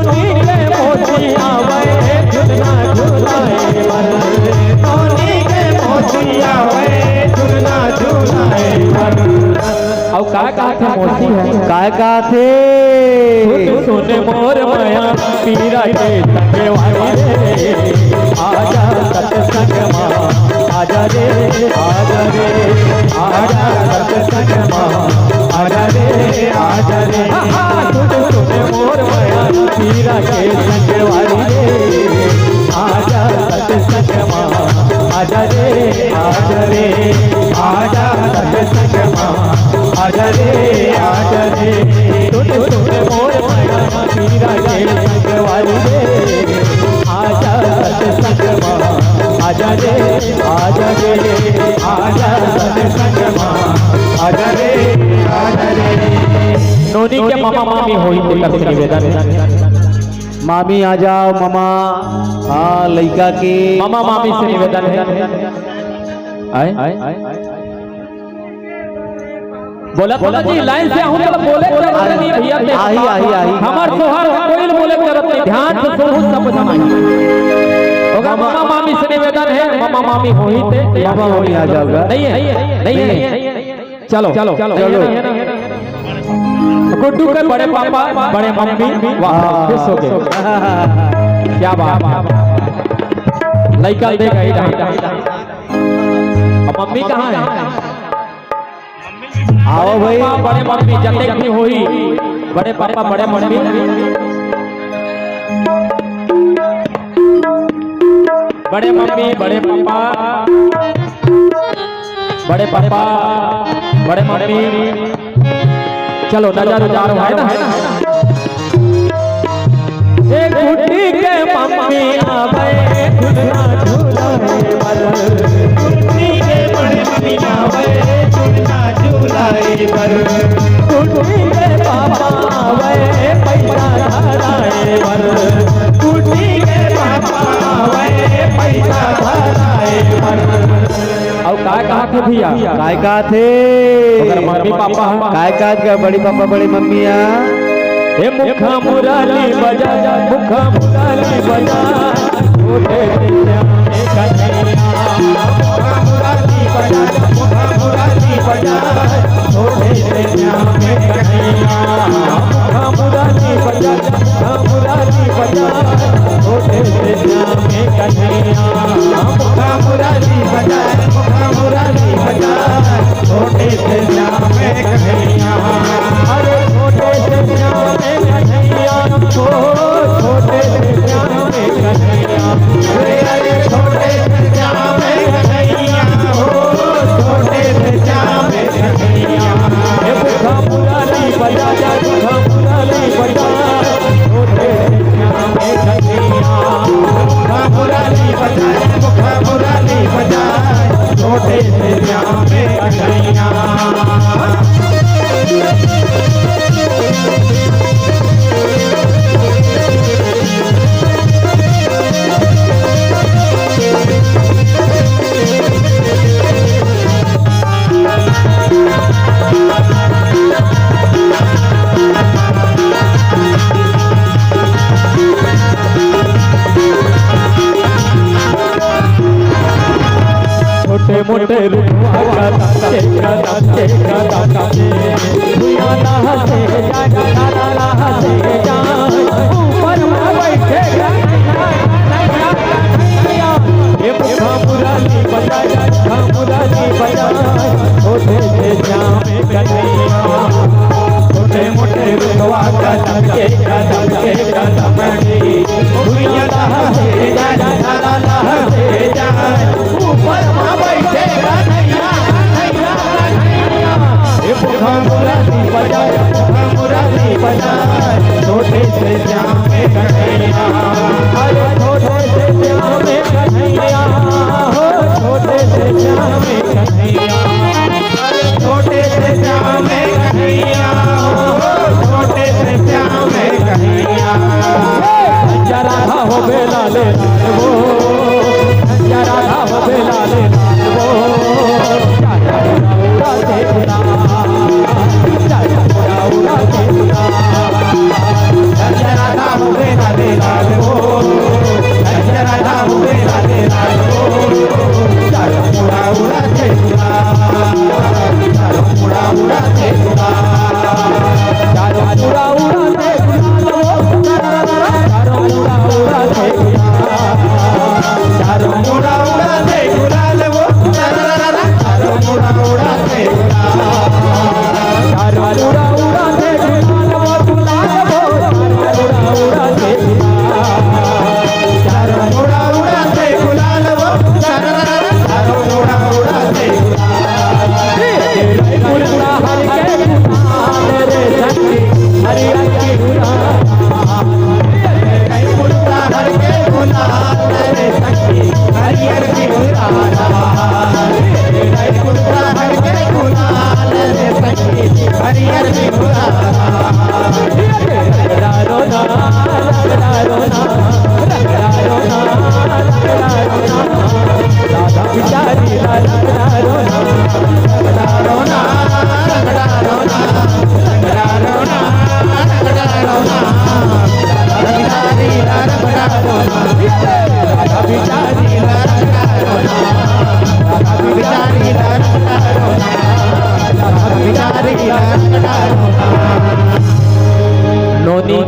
नोनी के मोती आवे झुलना झुलाए बर, नोनी के मोती आवे झुलना झुलाए बर। और का थे मोती है का थे सुन मोर माया पीरा के संगे वाली रे, आजा सत्संग मां आजा रे, आजा रे, आजा सत्संग मां आजा रे, आजा रे। सुन मोर माया पीरा के संगे वाली रे, आजा सत्संग मां आजा रे, आजा रे, आजा सत्संग मां आजा रे, आजा रे। सुन मोर माया पीरा के संग वाली रे, आजा सत्संग मां आजा रे, आजा रे, आजा सत्संग मां आजा रे, आजा रे। नोनी के मामा मामी होई ते निवेदन, मामी आ जाओ मामा। हाँ लड़का के मामा मामी से निवेदन है, आए बोला जी लाइन से हूं तो बोले नहीं भैया आई हमार तोहार कोई बोले जरूरत नहीं, ध्यान से सुनो सब समाई होगा। मामा मामी से निवेदन है, मामा मामी होई थे मामा मामी आ जाओगा। नहीं है चलो चलो चलो गुड्डू के बड़े पापा बड़े मम्मी वाह खुश हो गए, क्या बात। लड़का देख आई मम्मी कहाँ है? आओ भाई बड़े मम्मी जते भी होई, बड़े पापा बड़े मम्मी बड़े मम्मी बड़े पापा बड़े पापा बड़े मम्मी। चलो नजर उतारो है ना, एक गुड्डी के मम्मी आवे झूलना झूलाए बर, गुड्डी के बड़े मम्मी आवे झूलना झूलाए बर, गुड्डी के पापा आवे पैसा धराए बर, गुड्डी के पापा आवे पैसा धराए बर। और का थे भैया का थे अगर मम्मी पापा का बड़ी पापा बड़ी मम्मिया। हे मुखा मुराली बजा, मुखा मुराली बजा, छोटे दिया में कन्हैया, मुखा मुराली बजा, मुखा मुराली बजा, छोटे दिया में कन्हैया, मुखा मुराली बजा, मुखा मुराली बजा, छोटे दिया में कन्हैया, मुखा मुराली बजा, मुखा मुराली बजा, छोटे दिया में कन्हैया। अरे छोटे दिया में कन्हैया, छोटे दिया में कन्हैया, अरे छोटे दिया में कन्हैया, छोटे दिया में कन्हैया। हे मुखा मुराली बजा जा, मुखा मुराली बजा, छोटे दिया में कन्हैया, मुखा मुराली बजा, मुखा मुराली बजा, छोटे दिया में कन्हैया। छोटे मोटे रुआ का दाते दुनिया ना से जागा ना से जा ऊपर में बैठे ये मुखा मुराली बजा, मुखा मुराली बजा, छोटे से जामे कन्हैया, छोटे मोटे रुआ का दाते दुनिया ना से जागा से जा ऊपर में बैठे कन्हैया, ये मुखा मुराली बजा, मुखा मुराली बजा, छोटे से जामे कन्हैया, अरे छोटे से जामे कन्हैया, छोटे से जामे कन्हैया, अरे छोटे से जामे कन्हैया, छोटे से जामे कन्हैया। जरा हो बेला ले वो, जरा हो बेला ले वो, उड़ा दे उड़ा, उड़ा दे उड़ा, जरा हो बेला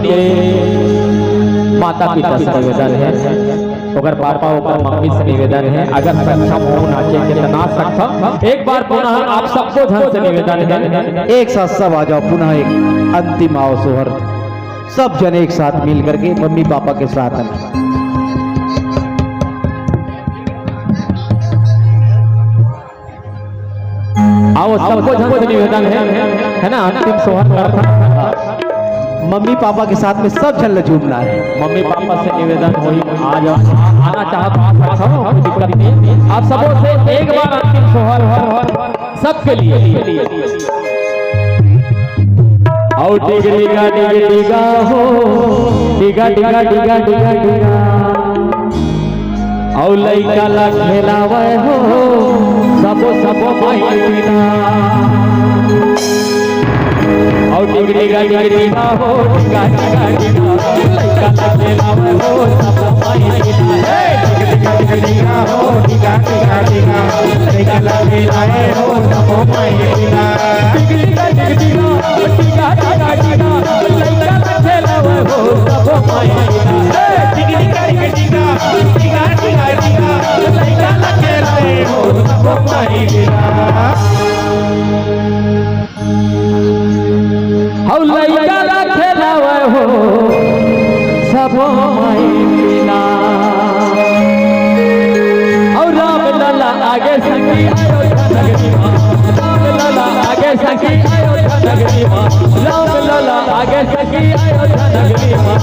के माता पिता से निवेदन है, ओकर पापा ओकर मम्मी से निवेदन है, अगर सक्षम हो नाचे के तो नाच सक्षम। एक बार पुनः आप सबको धन से निवेदन है, एक साथ सब आ जाओ, पुनः एक अंतिम आओ सोहर, सब जन एक साथ मिल करके मम्मी पापा के साथ हैं। आओ सबको धन से निवेदन है ना, अंतिम सोहर करता। मम्मी पापा के साथ में सब जन झूमना है। मम्मी पापा से निवेदन होई, आज आना चाहो तो आ सकते हो, कोई दिक्कत नहीं। आप सबों से एक बार अंतिम सोहर सबके लिए। आओ डिगा डिगा हो, डिगा डिगा डिगा डिगा डिगा, आओ लइका ला खेलावे हो, सबो सबो माई बिना। आओ डिगा डिगा डिगा हो, डिगा डिगा डिगा, लइका ला खेलावे हो, सबो माई बिना। डिगा डिगा डिगा हो, डिगा डिगा डिगा, लइका ला खेलावे हो, सबो माई बिना। डिगा डिगा डिगा, डिगा डिगा डिगा, लइका ला खेलावे हो, सबो माई बिना। डिगा डिगा डिगा, डिगा डिगा डिगा, लइका ला खेलावे हो, सबो माई बिना। हौ लइका ला खेलावे हो, सबो माई बिना। और राम लला आगे संगी अयोध्या नगरी मां, राम लला आगे संगी अयोध्या नगरी मां, राम लला आगे संगी अयोध्या नगरी मां।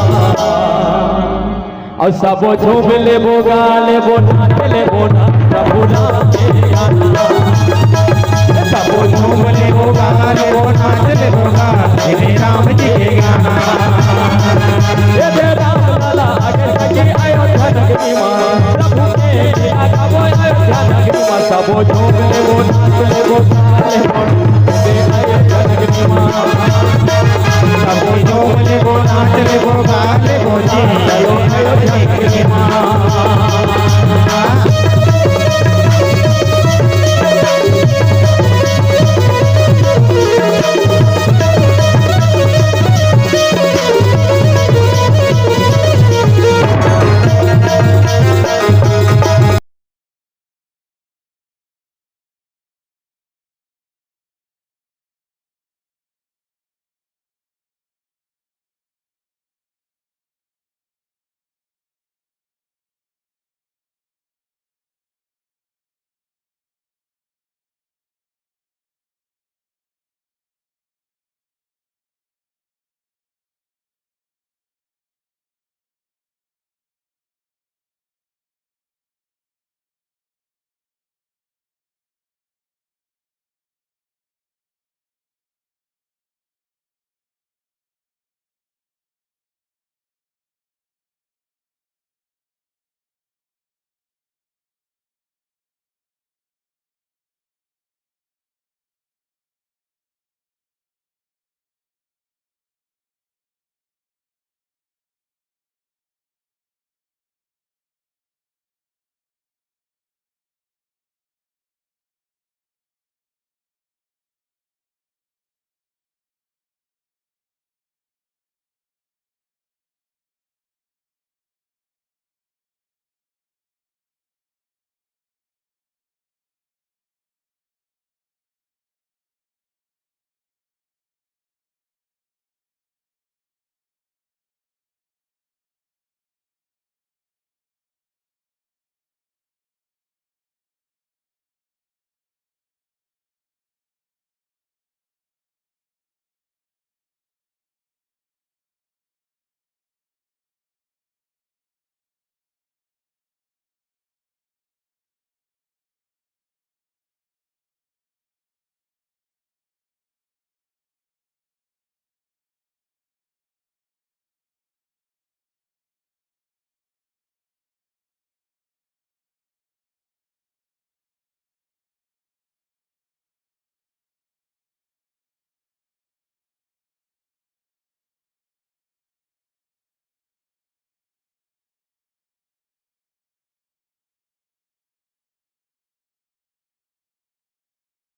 और सबो झूम लेबो गा लेबो नाच लेबो ना, प्रभु नाम के गाना। सबो झूम लेबो गा लेबो नाच लेबो ना, मेरे राम जी के गाना। ये राम लला आगे संगी अयोध्या नगरी मां, प्रभु ने आगावो अयोध्या नगरी मां। सबो झूम लेबो नाच लेबो गा लेबो, मेरे अयोध्या नगरी मां। सबो झूम लेबो नाच लेबो गा लेबो जी, अयोध्या नगरी मां।